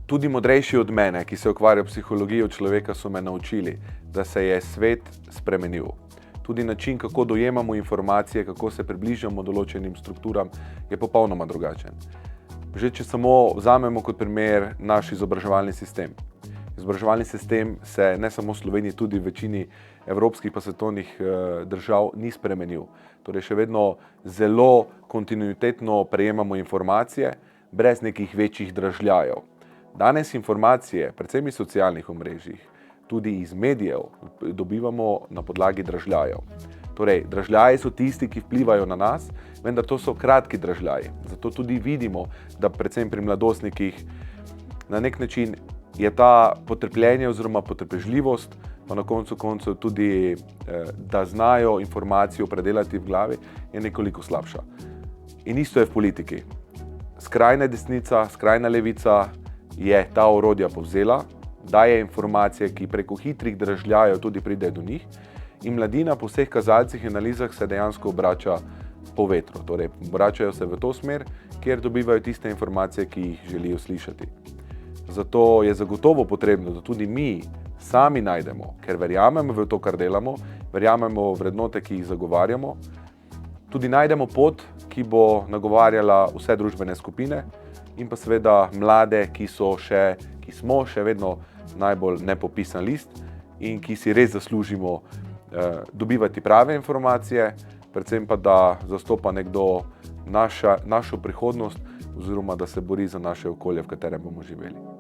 Tudi modrejši od mene, ki se ukvarja psihologijo človeka, so me naučili, da se je svet spremenil. Tudi način, kako dojemamo informacije, kako se približamo določenim strukturam, je popolnoma drugačen. Že če samo vzamemo kot primer naš izobraževalni sistem. Izobraževalni sistem se ne samo v Sloveniji, tudi v večini evropskih pa svetovnih držav ni spremenil. Torej še vedno zelo kontinuitetno prejemamo informacije, brez nekih večjih dražljajev. Danes informacije, predvsem iz socialnih omrežij, tudi iz medijev, dobivamo na podlagi dražljajev. Torej, dražljaji so tisti, ki vplivajo na nas, vendar to so kratki dražljaji. Zato tudi vidimo, da predvsem pri mladostnikih na nek način je ta potrpljenje oziroma potrpežljivost, pa na koncu koncev tudi, da znajo informacijo predelati v glavi, je nekoliko slabša. In isto je v politiki. Skrajna desnica, skrajna levica je ta orodja povzela, daje informacije, ki preko hitrih dražljajev tudi pride do njih, in mladina po vseh kazalcih in analizah se dejansko obrača po vetru. Torej, obračajo se v to smer, kjer dobivajo tiste informacije, ki jih želijo slišati. Zato je zagotovo potrebno, da tudi mi sami najdemo, ker verjamemo v to, kar delamo, verjamemo v vrednote, ki jih zagovarjamo, tudi najdemo pot, ki bo nagovarjala vse družbene skupine in pa seveda mlade, ki smo še vedno najbolj nepopisan list in ki si res zaslužimo dobivati prave informacije, predvsem pa, da zastopa nekdo našo prihodnost oziroma da se bori za naše okolje, v katerem bomo živeli.